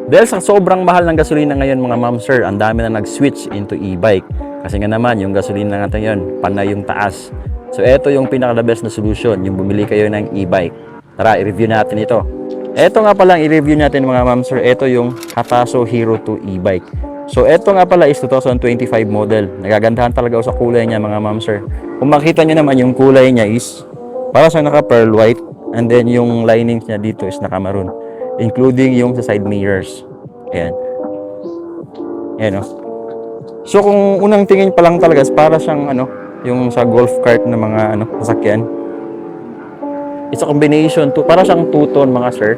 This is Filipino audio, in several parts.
Dahil sa sobrang mahal ng gasolina ngayon mga ma'am sir, ang dami na nag-switch into e-bike. Kasi nga naman, yung gasolina natin yun, panay yung taas. So ito yung pinaka-the best na solution, yung bumili kayo ng e-bike. Tara, i-review natin ito. Ito nga pala, i-review natin mga ma'am sir, ito yung Hataso Hero 2 e-bike. So ito nga pala is 2025 model. Nagagandahan talaga ako sa kulay niya mga ma'am sir. Kung makita nyo naman yung kulay niya is para sa naka-pearl white, and then yung linings niya dito is naka-maroon, including yung sa side mirrors. Ayan. Ayan o. So kung unang tingin pa lang talaga, para siyang yung sa golf cart na mga sasakyan. It's a combination to, para siyang two-tone mga sir.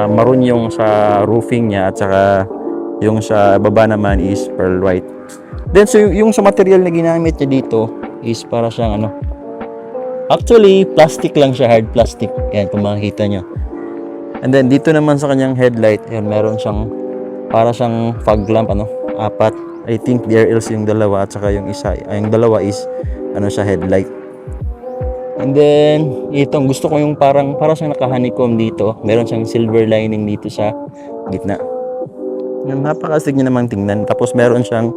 Maroon yung sa roofing niya at saka yung sa baba naman is pearl white. Then so yung sa material na ginamit niya dito is para siyang actually plastic lang siya, hard plastic. Ayan kung makikita nyo. And then dito naman sa kanyang headlight, ayan, meron siyang para siyang fog lamp, apat. I think DRLs yung dalawa at saka yung isa, yung dalawa is siya headlight. And then itong gusto ko yung para siyang naka-honeycomb dito. Meron siyang silver lining dito sa gitna. Yung napakastig niya namang tingnan. Tapos meron siyang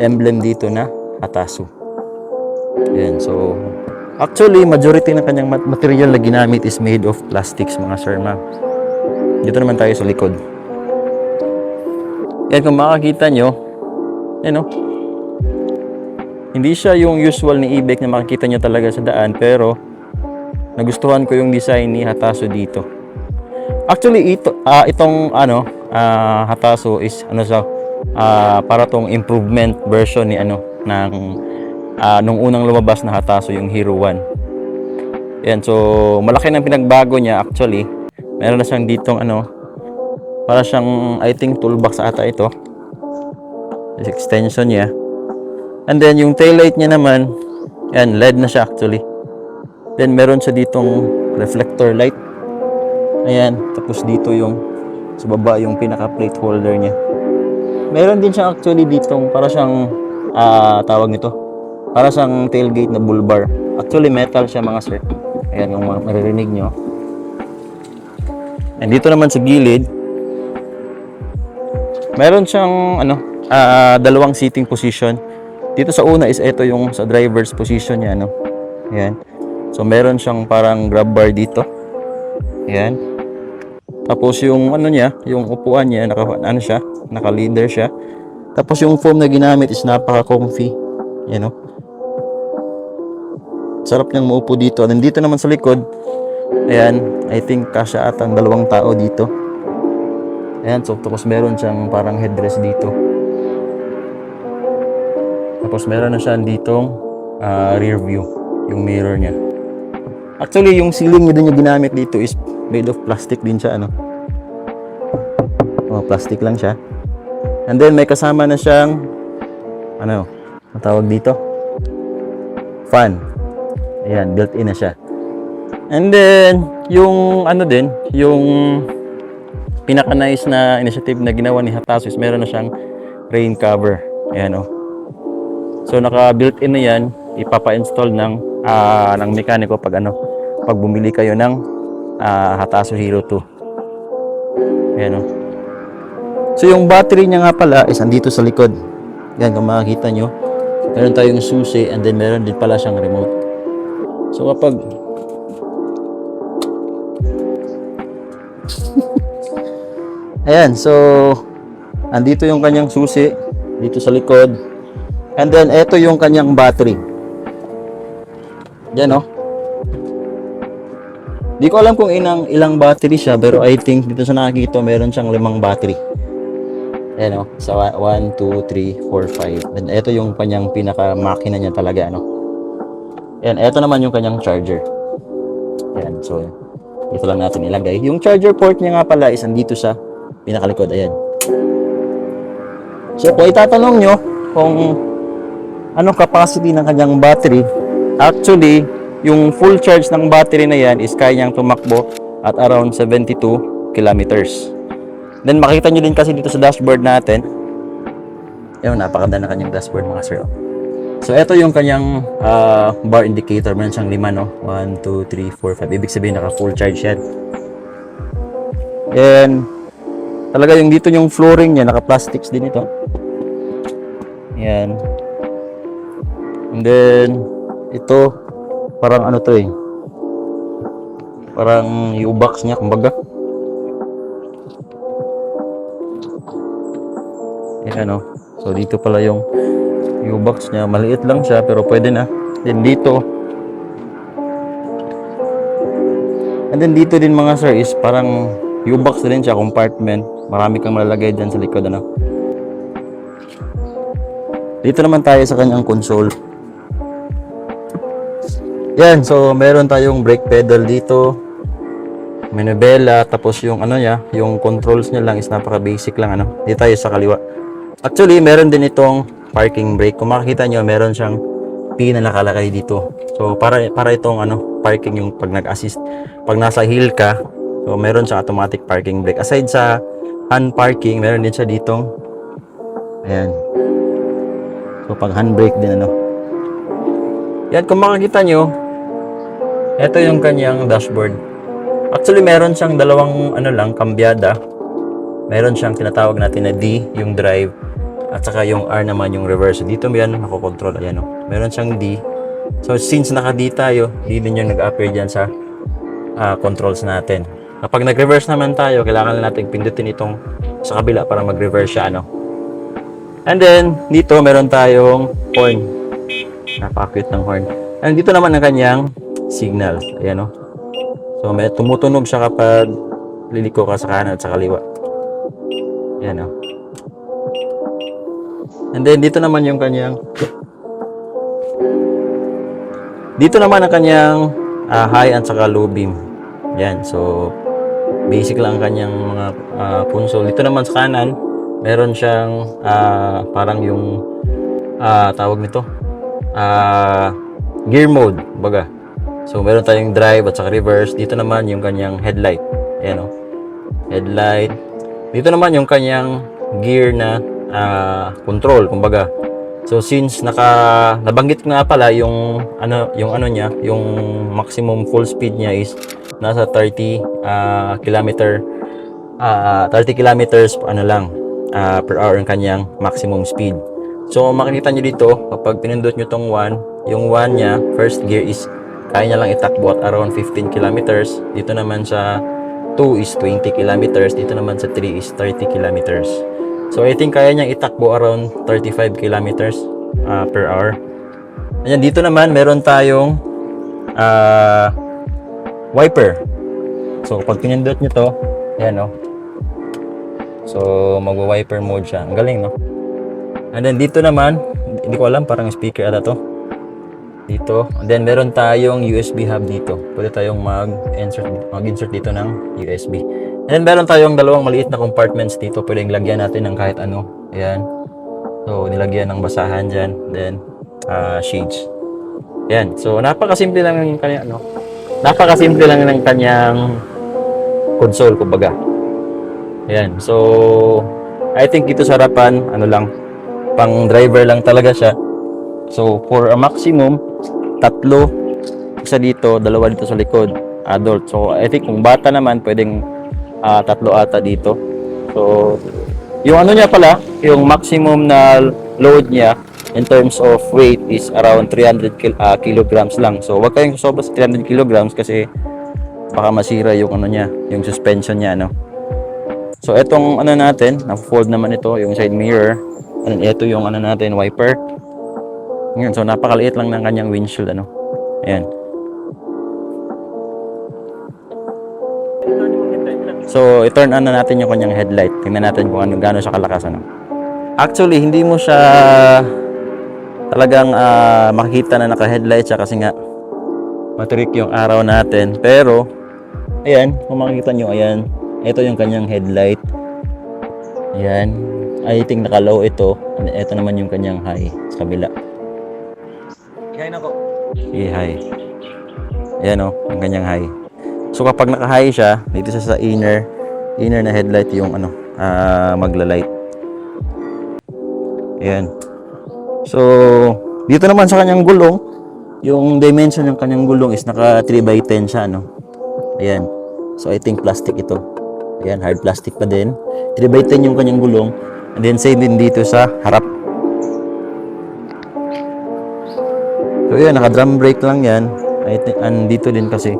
emblem dito na Hatasu. Ayan, so actually majority ng kanyang material na ginamit is made of plastics mga sir ma'am. Dito naman tayo sa likod. Yan kung makakita nyo, hindi siya yung usual ni e-bike na makikita nyo talaga sa daan, pero nagustuhan ko yung design ni Hatasu dito. Actually itong Hatasu is para tong improvement version ni nung unang lumabas na Hatasu, yung Hero 1. Yan, so malaki ng pinagbago niya actually. Meron na siyang ditong para siyang I think toolbox ata ito. This extension niya. And then yung taillight niya naman, yan, LED na siya actually. Then meron siya ditong reflector light. Ayan, tapos dito yung sa baba yung pinaka plate holder niya. Meron din siya actually ditong para siyang tawag nito, para siyang tailgate na bull bar. Actually metal siya mga sir. Ayan yung maririnig nyo. And dito naman sa gilid, meron siyang dalawang seating position. Dito sa una is ito yung sa driver's position niya, Ayan. So meron siyang parang grab bar dito. Ayan. Tapos yung niya, yung upuan niya, naka-leather siya. Tapos yung foam na ginamit is napaka-comfy. Ayan, sarap niyang maupo dito. And dito naman sa likod, ayan, I think kasya atang dalawang tao dito. Ayan, so tapos meron siyang parang headrest dito. Tapos meron na siya ditong rear view, yung mirror niya. Actually, yung ceiling niya din yung ginamit dito is made of plastic din siya, plastic lang siya. And then may kasama na siyang ang tawag dito? Fan. Ayan, built-in na siya. And then yung yung pinaka-nice na initiative na ginawa ni Hatasu is meron na siyang rain cover. Ayan So naka-built-in na 'yan, ipapa-install ng mekaniko pag bumili kayo ng Hatasu Hero 2. Ayan So yung battery niya nga pala is andito sa likod. Yan, kung makikita nyo, meron tayong susi and then meron din pala siyang remote. So kapag ayan, so andito yung kanyang susi dito sa likod. And then ito yung kanyang battery. Yan Di ko alam kung ilang battery siya, pero I think dito sa nakikita meron siyang 5 battery. Ayan so 1, 2, 3, 4, 5. And ito yung kanyang pinaka-makina niya talaga, Ayan, ito naman yung kanyang charger. Ayan, so ito lang natin ilagay. Yung charger port niya nga pala is andito sa pinakalikod, ayan. So kung itatanong nyo kung anong capacity ng kanyang battery, actually, yung full charge ng battery na yan is kaya niyang tumakbo at around 72 kilometers. Then makita nyo din kasi dito sa dashboard natin. Ayun, napakaganda na kanyang dashboard mga sir. So ito yung kanyang bar indicator. Meron siyang 5, 1, 2, 3, 4, 5. Ibig sabihin naka full charge yan. And talaga yung dito yung flooring niya, naka-plastics din ito. Yan. And then, ito, parang ano to eh. Parang U-box niya, kumbaga. Yan, oh. So, dito pala yung U-box niya. Maliit lang siya, pero pwede na. Then, dito. And then, dito din mga sir, is parang U-box din siya, compartment. Marami kang malalagay dyan sa likod, ano. Dito naman tayo sa kanyang console. Yan, so meron tayong brake pedal dito. Manubela, tapos yung ano niya, yung controls niya lang is napaka basic lang, ano. Dito tayo sa kaliwa. Actually, meron din itong parking brake. Kung makikita nyo, meron siyang P na nakalagay dito. So para itong ano, parking yung pag nag-assist. Pag nasa hill ka, so meron siyang automatic parking brake. Aside sa hand parking, meron din siya ditong ayan. So pag handbrake din, ano. Yan, kung makikita nyo, ito yung kanyang dashboard. Actually, meron siyang dalawang ano lang, kambyada. Meron siyang tinatawag natin na D, yung drive, at saka yung R naman, yung reverse. Dito yan, nakokontrol. Ayan, oh. Meron siyang D. So, since naka-D tayo, D din yung nag-appear dyan sa controls natin. Kapag nag-reverse naman tayo, kailangan natin pindutin itong sa kabila para mag-reverse siya, ano. And then, dito meron tayong horn. Napaka-cute ng horn. And dito naman ang kanyang signal. Ayan, oh. So, may tumutunog siya kapag liliko ka sa kanan at sa kaliwa. Ayan, oh. And then, dito naman yung kanyang ang kanyang high at saka low beam. Ayan. So, basic lang ang kanyang mga console. Dito naman sa kanan, meron siyang parang yung tawag nito gear mode, baga. So meron tayong drive at saka reverse. Dito naman yung kanyang headlight. Ayan, oh. Headlight. Dito naman yung kanyang gear na control, kumbaga. So since nabanggit ko nga pala yung ano niya, yung maximum full speed niya is nasa 30 kilometers per hour ang kanyang maximum speed. So makikita nyo dito, kapag pinindot nyo tong 1, yung 1 niya, first gear is kaya niya lang itakbo at around 15 kilometers. Dito naman sa 2 is 20 kilometers. Dito naman sa 3 is 30 kilometers. So I think kaya niyang itakbo around 35 kilometers per hour. Ayan, dito naman meron tayong wiper. So pag pinindot nyo to, ayan, oh. So mag-wiper mode siya. Ang galing, no? And then dito naman, hindi ko alam, parang speaker ata to. Dito. And then meron tayong USB hub dito. Pwede tayong mag-insert dito ng USB. And then meron tayong dalawang maliit na compartments dito. Pwedeng lagyan natin ng kahit ano. Ayan. So nilagyan ng basahan dyan. Then shades. Ayan. So napakasimple lang ng kanyang napakasimple lang ng kanyang console, kumbaga. Ayan. So I think dito sa harapan, pang driver lang talaga siya. So for a maximum, 3, isa dito, 2 dito sa likod, adult. So I think kung bata naman, pwedeng 3 ata dito. So yung niya pala, yung maximum na load niya in terms of weight is around 300 kilograms lang. So wag kayong sobra sa 300 kilograms kasi baka masira yung niya, yung suspension niya, no. So etong natin, na-fold naman ito, yung side mirror. And ito yung natin, wiper. Ngayon, so napakaliit lang ng kanyang windshield, ano. Ayan. So i-turn on na natin yung kanyang headlight. Tingnan natin kung gaano siya kalakas, ano. Actually, hindi mo siya talagang makikita na naka-headlight siya kasi nga matirik yung araw natin. Pero ayan, kung makikita nyo, ayan, ito yung kanyang headlight. Ayan. I think naka-low ito. Ito naman yung kanyang high sa kabila. High na ko. High. Ayan, oh, yung kanyang high. So kapag naka-high siya, dito siya sa inner na headlight yung magla-light. Ayan. So dito naman sa kanyang gulong, yung dimension ng kanyang gulong is naka 3x10 siya, no. Ayan. So I think plastic ito. Ayan, hard plastic pa din. 3x10 yung kanyang gulong. And then same din dito sa harap. So yun, naka-drum brake lang yan. I think, dito din kasi.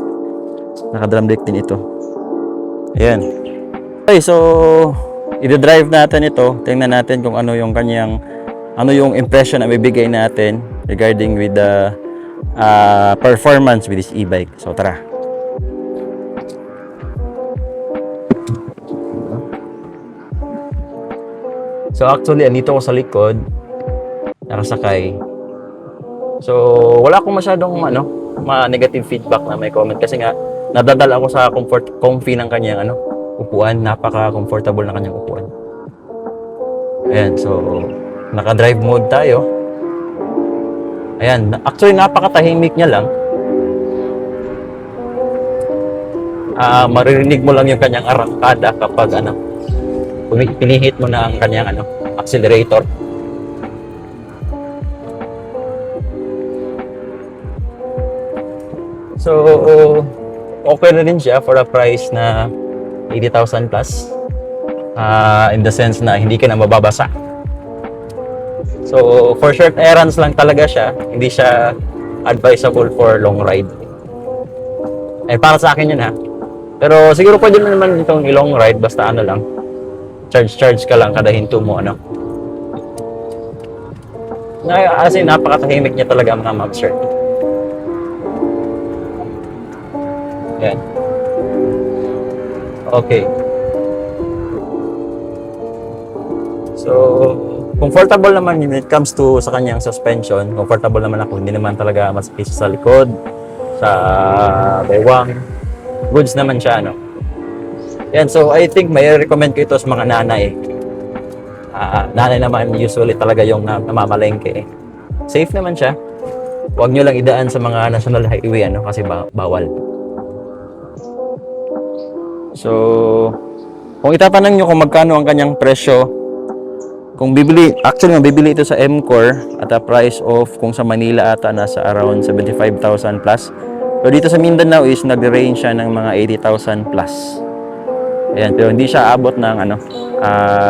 Naka-drum brake din ito. Ayan. Okay, so i-drive natin ito. Tingnan natin kung ano yung kanyang, ano yung impression na bibigay natin regarding with the performance with this e-bike. So tara. So actually, andito ako sa likod, nakasakay. So wala akong masyadong negative feedback na may comment kasi nga nadadala ako sa comfy ng kanyang upuan, napaka-comfortable na kanyang upuan. Ayan, so naka-drive mode tayo. Ayan, actually napakatahimik niya lang. Maririnig mo lang yung kanyang arangkada kapag pinihit mo na ang kanyang accelerator. So okay na rin siya for a price na 80,000 plus. In the sense na hindi ka na mababasa. So for short errands lang talaga siya, hindi siya advisable for long ride. Para sa akin yun ha. Pero siguro pwede mo naman itong i-long ride basta lang. Charge ka lang kada hinto mo Kasi napakatahimik niya talaga mga ma'am sir. Yan. Okay. So, comfortable naman when it comes to sa kanyang suspension. Comfortable naman ako. Hindi naman talaga masakit sa likod, sa bewang. Goods naman siya, Yan, so I think may recommend ko ito sa mga nanay. Nanay naman usually talaga yung namamalengke. Safe naman siya. Huwag nyo lang idaan sa mga national highway, kasi bawal. So, kung itatanong nyo kung magkano ang kanyang presyo, kung bibili ito sa M-Core at a price of, kung sa Manila ata nasa around 75,000 plus. Pero dito sa Mindanao is nag-range siya ng mga 80,000 plus. Ayan, pero hindi siya abot ng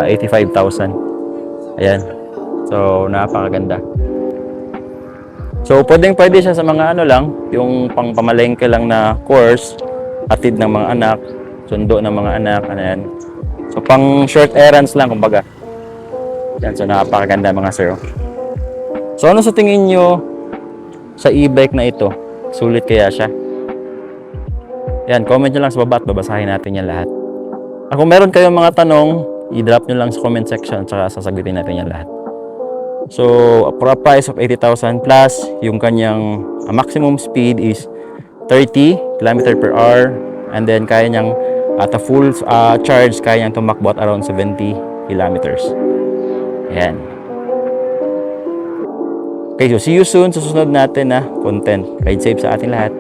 85,000. Ayan. So, napakaganda. So, pwede siya sa mga lang, yung pangpamalengke lang na course, atid ng mga anak, sundo ng mga anak, ayan. So, pang short errands lang, kumbaga. Yan, so napakaganda mga sir. So, ano sa tingin nyo sa e-bike na ito? Sulit kaya siya? Yan, comment nyo lang sa baba at babasahin natin yan lahat. Kung meron kayong mga tanong, i-drop nyo lang sa comment section at saka sasagutin natin yan lahat. So, for a price of 80,000 plus, yung kanyang maximum speed is 30 km per hour. And then, kaya niyang at a full charge, kaya niyang tumakbo at around 70 kilometers. Ayan. Okay, so see you soon sa susunod natin na content. Ride safe sa ating lahat.